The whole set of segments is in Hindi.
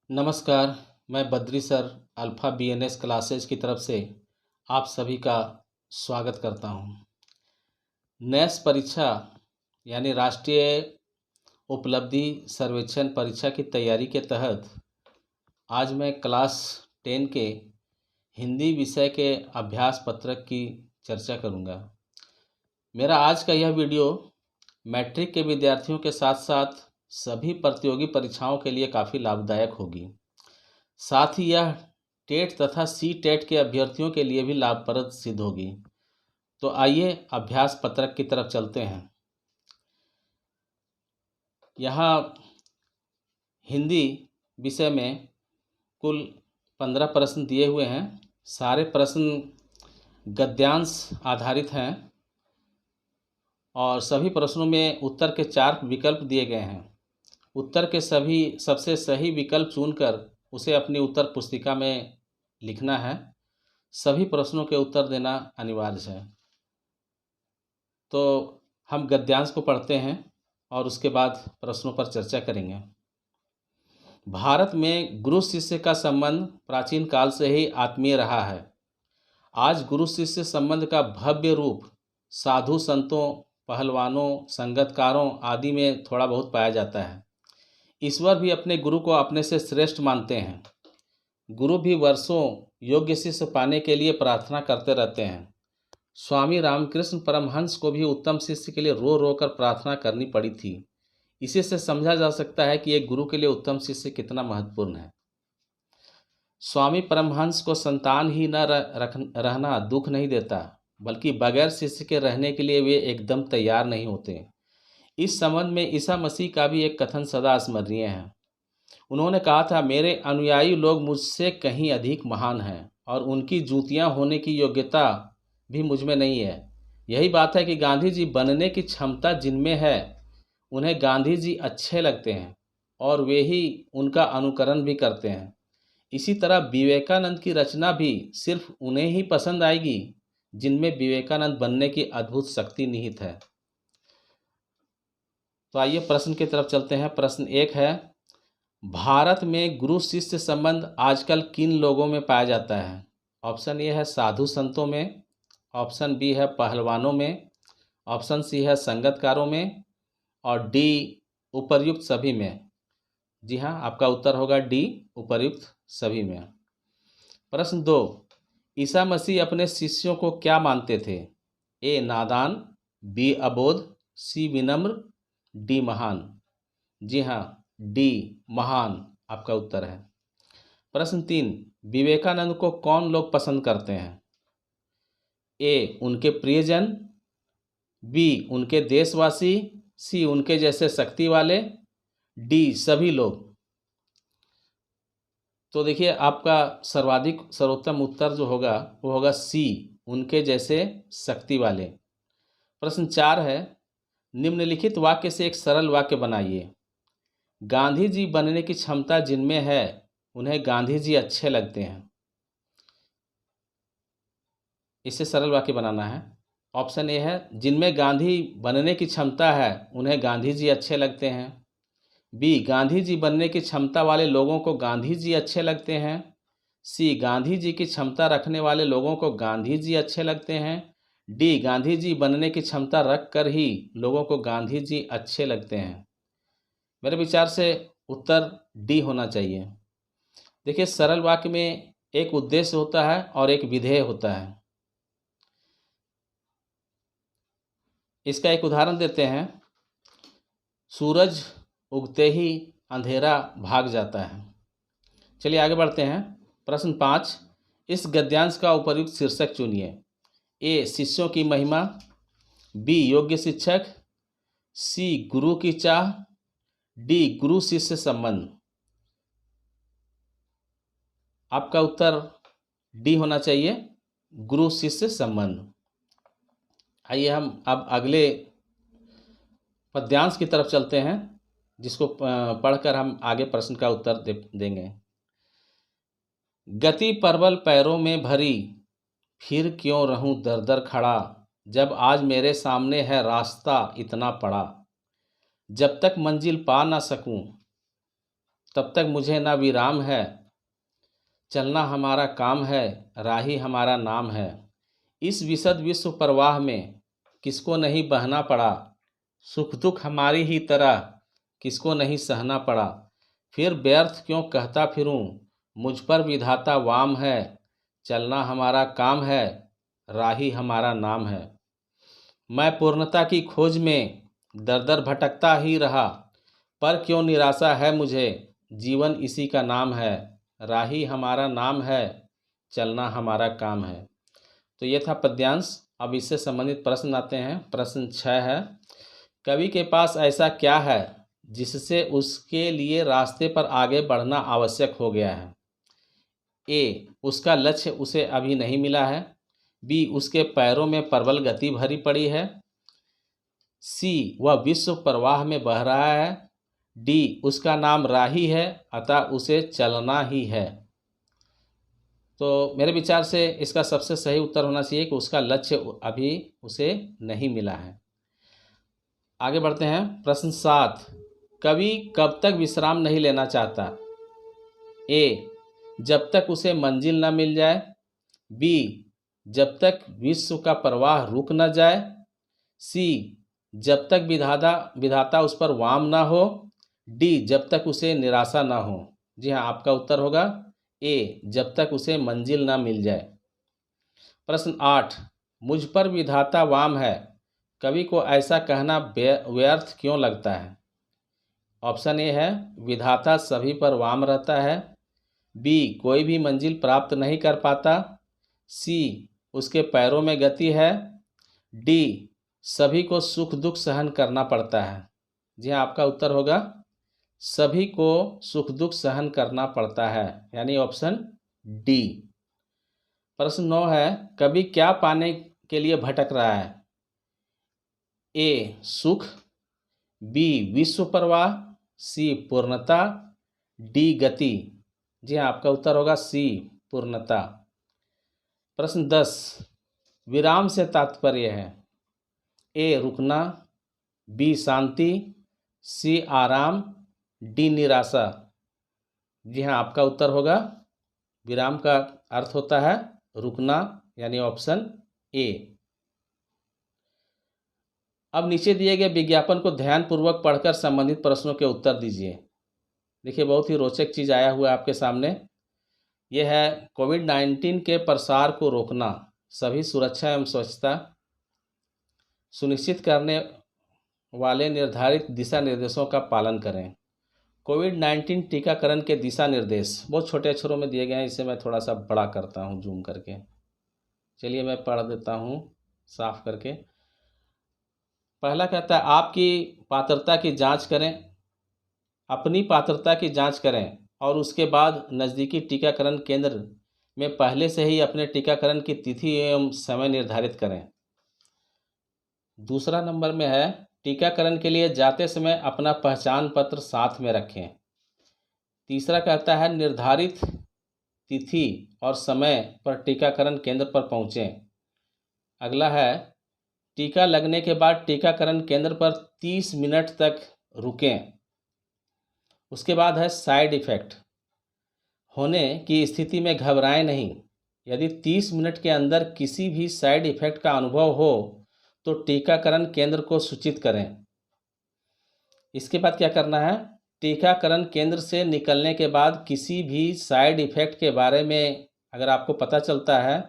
नमस्कार। मैं Badri sir alpha BNS classes की तरफ से आप सभी का स्वागत करता हूं। नेस परीक्षा यानी राष्ट्रीय उपलब्धि सर्वेक्षण परीक्षा की तैयारी के तहत आज मैं क्लास 10 के हिंदी विषय के अभ्यास पत्रक की चर्चा करूंगा। मेरा आज का यह वीडियो मैट्रिक के विद्यार्थियों के साथ साथ सभी प्रतियोगी परीक्षाओं के लिए काफ़ी लाभदायक होगी। साथ ही यह टेट तथा सी टेट के अभ्यर्थियों के लिए भी लाभप्रद सिद्ध होगी। तो आइए अभ्यास पत्रक की तरफ चलते हैं। यहाँ हिंदी विषय में कुल 15 प्रश्न दिए हुए हैं। सारे प्रश्न गद्यांश आधारित हैं और सभी प्रश्नों में उत्तर के 4 विकल्प दिए गए हैं। उत्तर के सबसे सही विकल्प चुनकर उसे अपनी उत्तर पुस्तिका में लिखना है। सभी प्रश्नों के उत्तर देना अनिवार्य है। तो हम गद्यांश को पढ़ते हैं और उसके बाद प्रश्नों पर चर्चा करेंगे। भारत में गुरु शिष्य का संबंध प्राचीन काल से ही आत्मीय रहा है। आज गुरु शिष्य संबंध का भव्य रूप साधु संतों, पहलवानों, संगतकारों आदि में थोड़ा बहुत पाया जाता है। ईश्वर भी अपने गुरु को अपने से श्रेष्ठ मानते हैं। गुरु भी वर्षों योग्य शिष्य पाने के लिए प्रार्थना करते रहते हैं। स्वामी रामकृष्ण परमहंस को भी उत्तम शिष्य के लिए रो रो कर प्रार्थना करनी पड़ी थी। इसी से समझा जा सकता है कि एक गुरु के लिए उत्तम शिष्य कितना महत्वपूर्ण है। स्वामी परमहंस को संतान ही न रहना दुख नहीं देता, बल्कि बगैर शिष्य के रहने के लिए वे एकदम तैयार नहीं होते। इस संबंध में ईसा मसीह का भी एक कथन सदा स्मरणीय है। उन्होंने कहा था, मेरे अनुयायी लोग मुझसे कहीं अधिक महान हैं और उनकी जूतियां होने की योग्यता भी मुझ में नहीं है। यही बात है कि गांधी जी बनने की क्षमता जिनमें है उन्हें गांधी जी अच्छे लगते हैं और वे ही उनका अनुकरण भी करते हैं। इसी तरह विवेकानंद की रचना भी सिर्फ उन्हें ही पसंद आएगी जिनमें विवेकानंद बनने की अद्भुत शक्ति निहित है। तो आइए प्रश्न की तरफ चलते हैं। प्रश्न 1 है, भारत में गुरु शिष्य संबंध आजकल किन लोगों में पाया जाता है? ऑप्शन ए है साधु संतों में, ऑप्शन बी है पहलवानों में, ऑप्शन सी है संगतकारों में और डी उपर्युक्त सभी में। जी हाँ, आपका उत्तर होगा डी उपर्युक्त सभी में। प्रश्न 2, ईसा मसीह अपने शिष्यों को क्या मानते थे? ए नादान, बी अबोध, सी विनम्र, डी महान। जी हाँ, डी महान आपका उत्तर है। प्रश्न 3, विवेकानंद को कौन लोग पसंद करते हैं? ए उनके प्रियजन, बी उनके देशवासी, सी उनके जैसे शक्ति वाले, डी सभी लोग। तो देखिए, आपका सर्वाधिक सर्वोत्तम उत्तर जो होगा वो होगा सी उनके जैसे शक्ति वाले। प्रश्न 4 है, निम्नलिखित वाक्य से एक सरल वाक्य बनाइए। गांधी जी बनने की क्षमता जिनमें है उन्हें गांधी जी अच्छे लगते हैं। इसे सरल वाक्य बनाना है। ऑप्शन ए है, जिनमें गांधी बनने की क्षमता है उन्हें गांधी जी अच्छे लगते हैं। बी, गांधी जी बनने की क्षमता वाले लोगों को गांधी जी अच्छे लगते हैं। सी, गांधी जी की क्षमता रखने वाले लोगों को गांधी जी अच्छे लगते हैं। डी, गांधी जी बनने की क्षमता रख कर ही लोगों को गांधी जी अच्छे लगते हैं। मेरे विचार से उत्तर डी होना चाहिए। देखिए, सरल वाक्य में एक उद्देश्य होता है और एक विधेय होता है। इसका एक उदाहरण देते हैं। सूरज उगते ही अंधेरा भाग जाता है। चलिए आगे बढ़ते हैं। प्रश्न 5, इस गद्यांश का उपर्युक्त शीर्षक चुनिए। ए शिष्यों की महिमा, बी योग्य शिक्षक, सी गुरु की चाह, डी गुरु शिष्य संबंध। आपका उत्तर डी होना चाहिए, गुरु शिष्य संबंध। आइए हम अब अगले पद्यांश की तरफ चलते हैं, जिसको पढ़कर हम आगे प्रश्न का उत्तर देंगे। गति परबल पैरों में भरी, फिर क्यों रहूं दर दर खड़ा, जब आज मेरे सामने है रास्ता इतना पड़ा। जब तक मंजिल पा ना सकूं तब तक मुझे ना विराम है, चलना हमारा काम है, राही हमारा नाम है। इस विशद विश्व प्रवाह में किसको नहीं बहना पड़ा, सुख दुख हमारी ही तरह किसको नहीं सहना पड़ा। फिर व्यर्थ क्यों कहता फिरूं, मुझ पर विधाता वाम है, चलना हमारा काम है, राही हमारा नाम है। मैं पूर्णता की खोज में दर दर भटकता ही रहा, पर क्यों निराशा है मुझे, जीवन इसी का नाम है, राही हमारा नाम है, चलना हमारा काम है। तो ये था पद्यांश। अब इससे संबंधित प्रश्न आते हैं। प्रश्न 6 है, कवि के पास ऐसा क्या है जिससे उसके लिए रास्ते पर आगे बढ़ना आवश्यक हो गया है। ए, उसका लक्ष्य उसे अभी नहीं मिला है। बी, उसके पैरों में प्रबल गति भरी पड़ी है। सी, वह विश्व प्रवाह में बह रहा है। डी, उसका नाम राही है, अतः उसे चलना ही है। तो मेरे विचार से इसका सबसे सही उत्तर होना चाहिए कि उसका लक्ष्य अभी उसे नहीं मिला है। आगे बढ़ते हैं। प्रश्न 7, कवि कब तक विश्राम नहीं लेना चाहता। ए, जब तक उसे मंजिल न मिल जाए। बी, जब तक विश्व का प्रवाह रुक न जाए। सी, जब तक विधाता उस पर वाम ना हो। डी, जब तक उसे निराशा ना हो। जी हाँ, आपका उत्तर होगा ए, जब तक उसे मंजिल ना मिल जाए। प्रश्न 8, मुझ पर विधाता वाम है, कवि को ऐसा कहना व्यर्थ क्यों लगता है। ऑप्शन ए है, विधाता सभी पर वाम रहता है। बी, कोई भी मंजिल प्राप्त नहीं कर पाता। सी, उसके पैरों में गति है। डी, सभी को सुख दुख सहन करना पड़ता है। जी हाँ, आपका उत्तर होगा सभी को सुख दुख सहन करना पड़ता है, यानी ऑप्शन डी। प्रश्न 9 है, कवि क्या पाने के लिए भटक रहा है। ए, सुख। बी, विश्व प्रवाह। सी, पूर्णता। डी, गति। जी हाँ, आपका उत्तर होगा सी, पूर्णता। प्रश्न 10, विराम से तात्पर्य है। ए, रुकना। बी, शांति। सी, आराम। डी, निराशा। जी हाँ, आपका उत्तर होगा विराम का अर्थ होता है रुकना, यानी ऑप्शन ए। अब नीचे दिए गए विज्ञापन को ध्यानपूर्वक पढ़कर संबंधित प्रश्नों के उत्तर दीजिए। देखिए, बहुत ही रोचक चीज़ आया हुआ है आपके सामने। यह है, कोविड-19 के प्रसार को रोकना, सभी सुरक्षा एवं स्वच्छता सुनिश्चित करने वाले निर्धारित दिशा निर्देशों का पालन करें। कोविड-19 टीकाकरण के दिशा निर्देश बहुत छोटे अक्षरों में दिए गए हैं। इसे मैं थोड़ा सा बड़ा करता हूँ जूम करके। चलिए मैं पढ़ देता हूँ साफ करके। पहला कहता है, आपकी पात्रता की जांच करें, अपनी पात्रता की जांच करें और उसके बाद नज़दीकी टीकाकरण केंद्र में पहले से ही अपने टीकाकरण की तिथि एवं समय निर्धारित करें। दूसरा नंबर में है, टीकाकरण के लिए जाते समय अपना पहचान पत्र साथ में रखें। तीसरा कहता है, निर्धारित तिथि और समय पर टीकाकरण केंद्र पर पहुँचें। अगला है, टीका लगने के बाद टीकाकरण केंद्र पर 30 मिनट तक रुकें। उसके बाद है, साइड इफ़ेक्ट होने की स्थिति में घबराएं नहीं। यदि 30 मिनट के अंदर किसी भी साइड इफ़ेक्ट का अनुभव हो तो टीकाकरण केंद्र को सूचित करें। इसके बाद क्या करना है, टीकाकरण केंद्र से निकलने के बाद किसी भी साइड इफ़ेक्ट के बारे में अगर आपको पता चलता है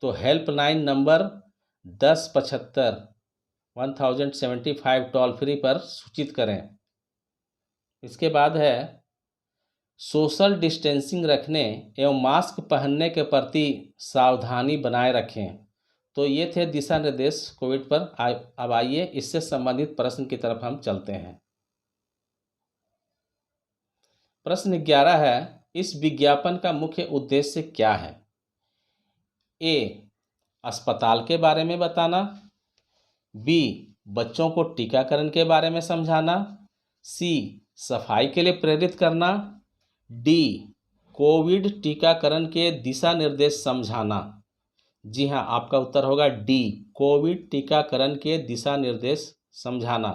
तो हेल्पलाइन नंबर 1075 1075 टोल फ्री पर सूचित करें। इसके बाद है, सोशल डिस्टेंसिंग रखने एवं मास्क पहनने के प्रति सावधानी बनाए रखें। तो ये थे दिशा निर्देश कोविड पर। अब आइए इससे संबंधित प्रश्न की तरफ हम चलते हैं। प्रश्न 11 है, इस विज्ञापन का मुख्य उद्देश्य क्या है। ए, अस्पताल के बारे में बताना। बी, बच्चों को टीकाकरण के बारे में समझाना। सी, सफाई के लिए प्रेरित करना। डी, कोविड टीकाकरण के दिशा निर्देश समझाना। जी हाँ, आपका उत्तर होगा डी, कोविड टीकाकरण के दिशा निर्देश समझाना।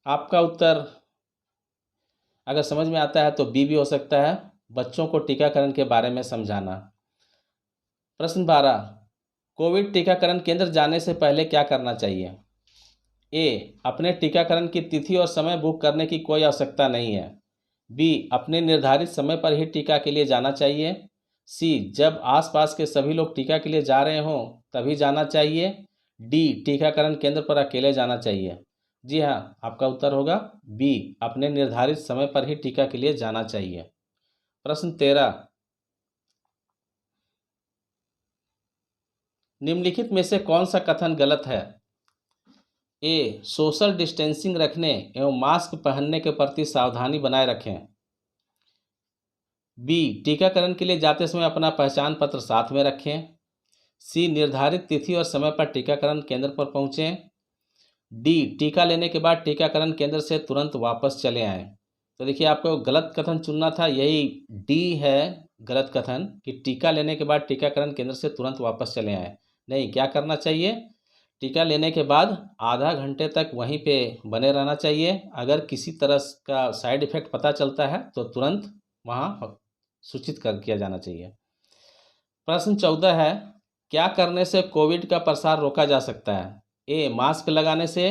आपका उत्तर अगर समझ में आता है तो बी भी हो सकता है, बच्चों को टीकाकरण के बारे में समझाना। प्रश्न 12, कोविड टीकाकरण केंद्र जाने से पहले क्या करना चाहिए? ए, अपने टीकाकरण की तिथि और समय बुक करने की कोई आवश्यकता नहीं है। बी, अपने निर्धारित समय पर ही टीका के लिए जाना चाहिए। सी, जब आसपास के सभी लोग टीका के लिए जा रहे हों तभी जाना चाहिए। डी, टीकाकरण केंद्र पर अकेले जाना चाहिए। जी हाँ, आपका उत्तर होगा बी, अपने निर्धारित समय पर ही टीका के लिए जाना चाहिए। प्रश्न 13, निम्नलिखित में से कौन सा कथन गलत है? ए, सोशल डिस्टेंसिंग रखने एवं मास्क पहनने के प्रति सावधानी बनाए रखें। बी, टीकाकरण के लिए जाते समय अपना पहचान पत्र साथ में रखें। सी, निर्धारित तिथि और समय पर टीकाकरण केंद्र पर पहुंचें। डी, टीका लेने के बाद टीकाकरण केंद्र से तुरंत वापस चले आएं। तो देखिए, आपको गलत कथन चुनना था, यही डी है गलत कथन कि टीका लेने के बाद टीकाकरण केंद्र से तुरंत वापस चले आएं। नहीं, क्या करना चाहिए? टीका लेने के बाद आधा घंटे तक वहीं पे बने रहना चाहिए। अगर किसी तरह का साइड इफ़ेक्ट पता चलता है तो तुरंत वहाँ सूचित कर किया जाना चाहिए। प्रश्न 14 है, क्या करने से कोविड का प्रसार रोका जा सकता है? ए, मास्क लगाने से।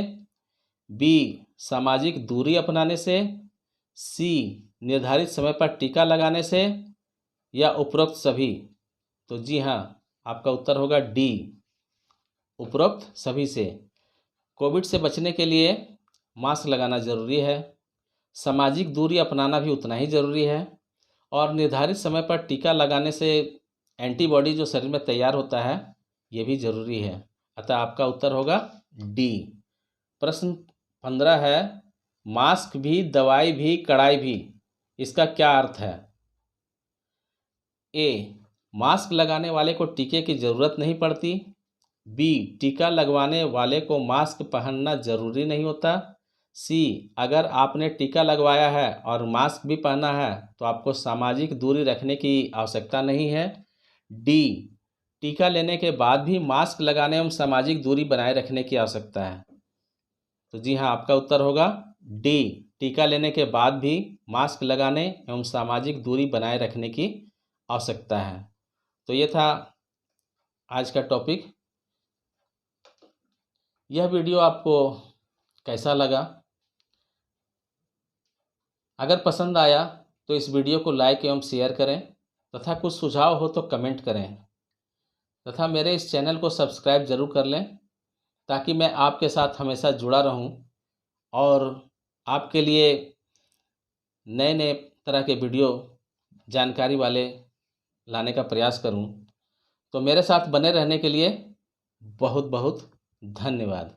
बी, सामाजिक दूरी अपनाने से। सी, निर्धारित समय पर टीका लगाने से, या उपरोक्त सभी। तो जी हाँ, आपका उत्तर होगा डी, उपरोक्त सभी से। कोविड से बचने के लिए मास्क लगाना ज़रूरी है, सामाजिक दूरी अपनाना भी उतना ही ज़रूरी है, और निर्धारित समय पर टीका लगाने से एंटीबॉडी जो शरीर में तैयार होता है ये भी ज़रूरी है। अतः आपका उत्तर होगा डी। प्रश्न 15 है, मास्क भी, दवाई भी, कड़ाई भी, इसका क्या अर्थ है? ए, मास्क लगाने वाले को टीके की ज़रूरत नहीं पड़ती। बी, टीका लगवाने वाले को मास्क पहनना ज़रूरी नहीं होता। सी, अगर आपने टीका लगवाया है और मास्क भी पहना है तो आपको सामाजिक दूरी रखने की आवश्यकता नहीं है। डी, टीका लेने के बाद भी मास्क लगाने एवं सामाजिक दूरी बनाए रखने की आवश्यकता है। तो जी हाँ, आपका उत्तर होगा डी, टीका लेने के बाद भी मास्क लगाने एवं सामाजिक दूरी बनाए रखने की आवश्यकता है। तो ये था आज का टॉपिक। यह वीडियो आपको कैसा लगा? अगर पसंद आया तो इस वीडियो को लाइक एवं शेयर करें तथा कुछ सुझाव हो तो कमेंट करें तथा मेरे इस चैनल को सब्सक्राइब ज़रूर कर लें ताकि मैं आपके साथ हमेशा जुड़ा रहूं और आपके लिए नए नए तरह के वीडियो जानकारी वाले लाने का प्रयास करूं। तो मेरे साथ बने रहने के लिए बहुत बहुत धन्यवाद।